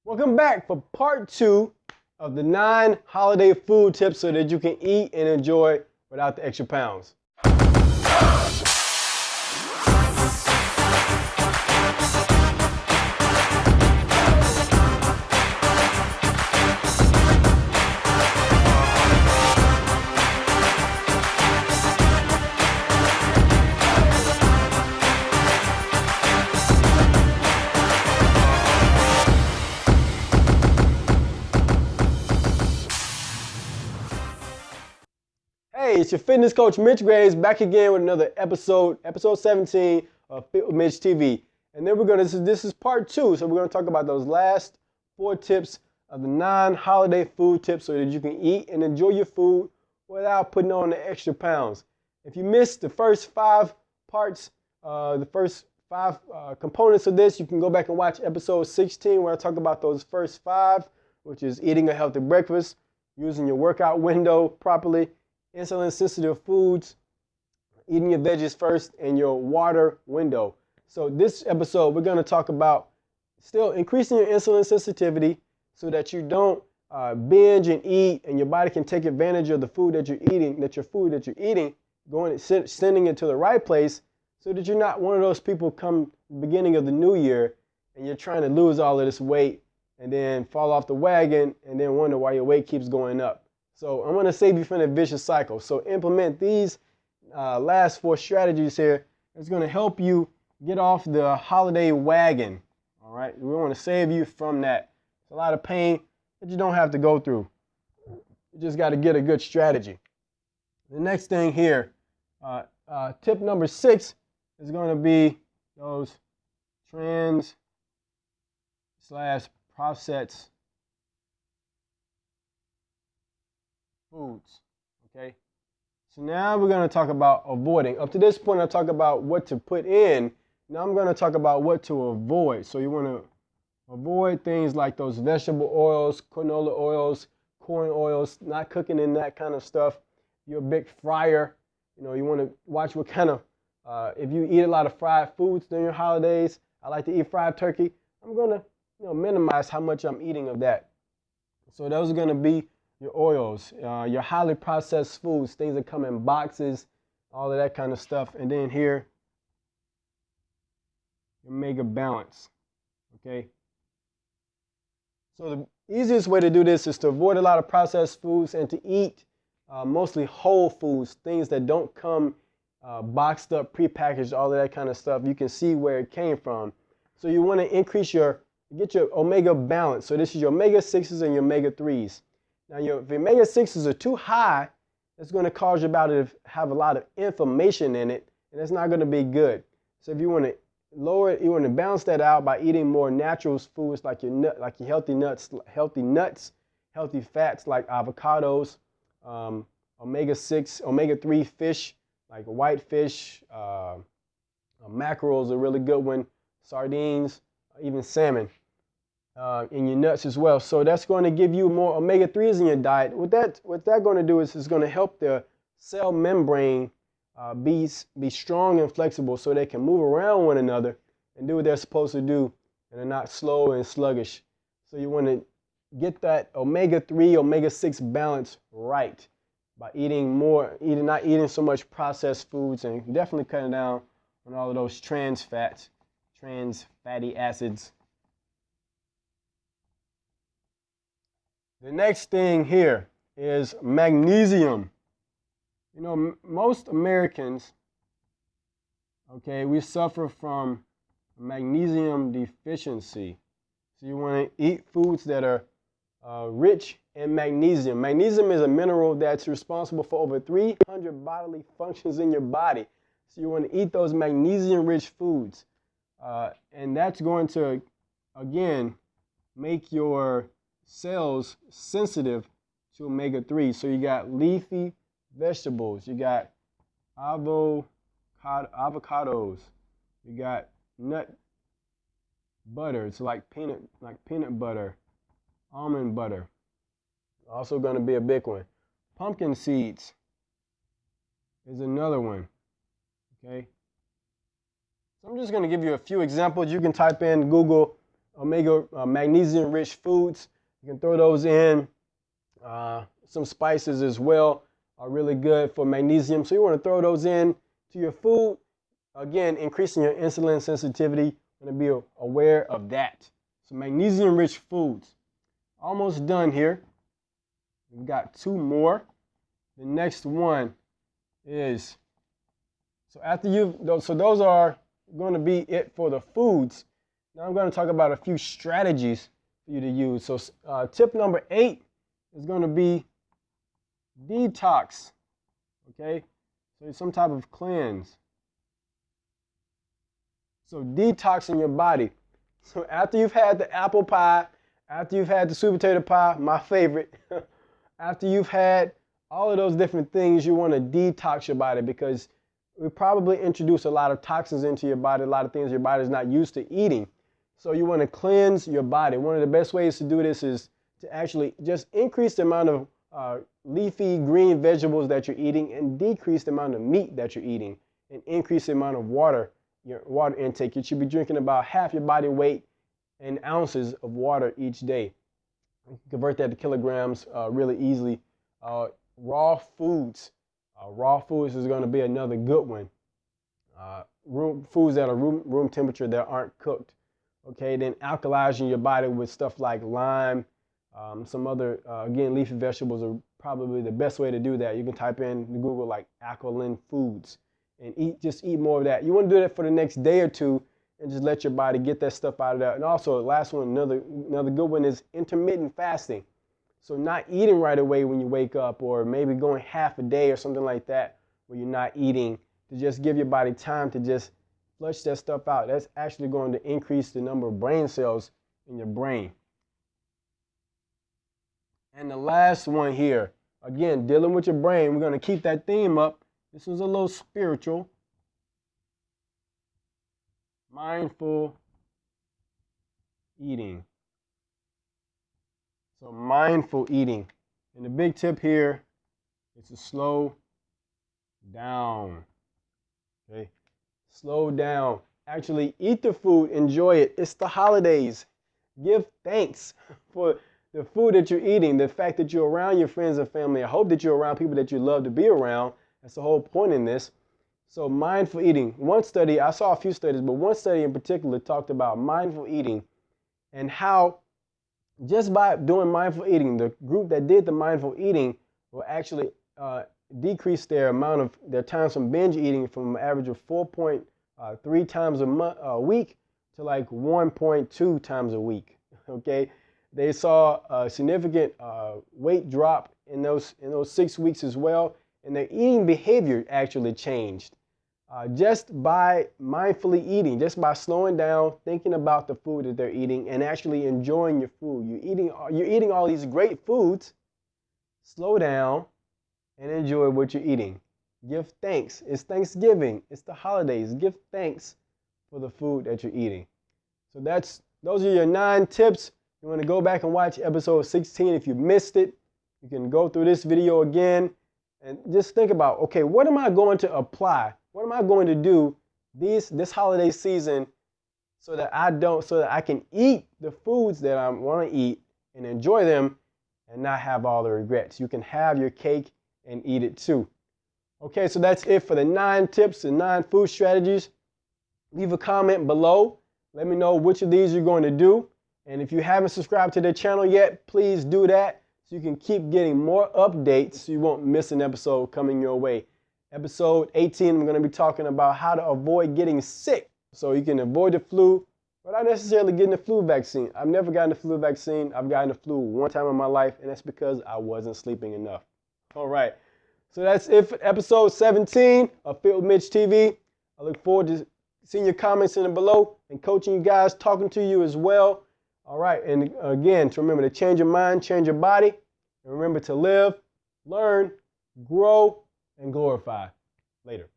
Welcome back for part 2 of the 9 holiday food tips so that you can eat and enjoy without the extra pounds. Hey, it's your fitness coach Mitch back again with another episode 17 of Fit with Mitch TV. And then this is part 2, so we're gonna talk about those last 4 tips of the 9 holiday food tips so that you can eat and enjoy your food without putting on the extra pounds. If you missed the first 5 parts, the first 5 components of this, you can go back and watch episode 16 where I talk about those first 5, which is eating a healthy breakfast, using your workout window properly, insulin-sensitive foods, eating your veggies first, and your water window. So this episode, we're going to talk about still increasing your insulin sensitivity so that you don't binge and eat, and your body can take advantage of the food that you're eating, sending it to the right place so that you're not one of those people come the beginning of the new year and you're trying to lose all of this weight and then fall off the wagon and then wonder why your weight keeps going up. So I'm going to save you from the vicious cycle. So implement these last 4 strategies here. It's going to help you get off the holiday wagon. All right. We want to save you from that. It's a lot of pain that you don't have to go through. You just got to get a good strategy. The next thing here, tip number 6 is going to be those trans/processed foods, okay? So now we're going to talk about avoiding. Up to this point, I talked about what to put in. Now I'm going to talk about what to avoid. So you want to avoid things like those vegetable oils, canola oils, corn oils, not cooking in that kind of stuff. You're a big fryer. You know, you want to watch what kind of, if you eat a lot of fried foods during your holidays, I like to eat fried turkey. I'm going to, minimize how much I'm eating of that. So those are going to be your oils, your highly processed foods, things that come in boxes, all of that kind of stuff. And then here, your mega balance, okay? So the easiest way to do this is to avoid a lot of processed foods and to eat mostly whole foods, things that don't come boxed up, prepackaged, all of that kind of stuff. You can see where it came from. So you want to get your omega balance. So this is your omega-6s and your omega-3s. Now, if your omega-6s are too high, it's going to cause your body to have a lot of inflammation in it, and it's not going to be good. So if you want to lower it, you want to balance that out by eating more natural foods like your healthy nuts, healthy fats like avocados, omega-6, omega-3 fish like whitefish, mackerel is a really good one, sardines, even salmon. In your nuts as well. So that's going to give you more omega-3s in your diet. What that's going to do is it's going to help the cell membrane be strong and flexible so they can move around one another and do what they're supposed to do and they're not slow and sluggish. So you want to get that omega-3, omega-6 balance right by not eating so much processed foods, and definitely cutting down on all of those trans fatty acids. The next thing here is magnesium. You know, most Americans, okay, we suffer from magnesium deficiency. So you want to eat foods that are rich in magnesium. Magnesium is a mineral that's responsible for over 300 bodily functions in your body. So you want to eat those magnesium-rich foods. And that's going to, again, make your cells sensitive to omega-3. So you got leafy vegetables, you got avocados, you got nut butters like peanut butter, almond butter. Also going to be a big one. Pumpkin seeds is another one. Okay. So I'm just going to give you a few examples. You can type in Google magnesium-rich foods. You can throw those in. Some spices as well are really good for magnesium. So you want to throw those in to your food. Again, increasing your insulin sensitivity. You want to be aware of that. So magnesium-rich foods. Almost done here. We've got 2 more. The next one is, so those are going to be it for the foods. Now I'm going to talk about a few strategies for you to use. So tip number 8 is going to be detox. Okay, so it's some type of cleanse. So detoxing your body. So after you've had the apple pie, after you've had the sweet potato pie, my favorite, after you've had all of those different things, you want to detox your body, because we probably introduce a lot of toxins into your body, a lot of things your body's not used to eating. So you want to cleanse your body. One of the best ways to do this is to actually just increase the amount of leafy green vegetables that you're eating, and decrease the amount of meat that you're eating, and increase the amount of water, your water intake. You should be drinking about half your body weight in ounces of water each day. Convert that to kilograms really easily. Raw foods. Raw foods is going to be another good one. Foods that are room temperature that aren't cooked. Okay, then alkalizing your body with stuff like lime. Some other, again, leafy vegetables are probably the best way to do that. You can type in Google like alkaline foods and just eat more of that. You want to do that for the next day or two, and just let your body get that stuff out of there. And also, the last one, another good one is intermittent fasting. So not eating right away when you wake up, or maybe going half a day or something like that where you're not eating, to just give your body time to just flush that stuff out. That's actually going to increase the number of brain cells in your brain. And the last one here, again, dealing with your brain. We're going to keep that theme up. This was a little spiritual. Mindful eating. So mindful eating. And the big tip here is to slow down. Okay? Slow down. Actually eat the food, enjoy it. It's the holidays. Give thanks for the food that you're eating, the fact that you're around your friends and family. I hope that you're around people that you love to be around. That's the whole point in this. So mindful eating. One study, I saw a few studies, but one study in particular talked about mindful eating, and how just by doing mindful eating, the group that did the mindful eating will actually decrease their times from binge eating from an average of 4.3 times a week to like 1.2 times a week. Okay, they saw a significant weight drop in those 6 weeks as well, and their eating behavior actually changed. Just by mindfully eating, just by slowing down, thinking about the food that they're eating, and actually enjoying your food. You're eating all these great foods. Slow down and enjoy what you're eating. Give thanks. It's Thanksgiving. It's the holidays. Give thanks for the food that you're eating. So those are your 9 tips. You want to go back and watch episode 16 if you missed it. You can go through this video again and just think about, okay, what am I going to apply? What am I going to do this holiday season so that I can eat the foods that I want to eat and enjoy them and not have all the regrets? You can have your cake and eat it too. Okay, so that's it for the 9 tips and 9 food strategies. Leave a comment below. Let me know which of these you're going to do. And if you haven't subscribed to the channel yet, please do that so you can keep getting more updates so you won't miss an episode coming your way. Episode 18, we're going to be talking about how to avoid getting sick so you can avoid the flu without necessarily getting the flu vaccine. I've never gotten the flu vaccine. I've gotten the flu one time in my life, and that's because I wasn't sleeping enough. All right, so that's it for episode 17 of Fit with Mitch TV. I look forward to seeing your comments in below and coaching you guys, talking to you as well. All right, and again, to remember to change your mind, change your body, and remember to live, learn, grow, and glorify. Later.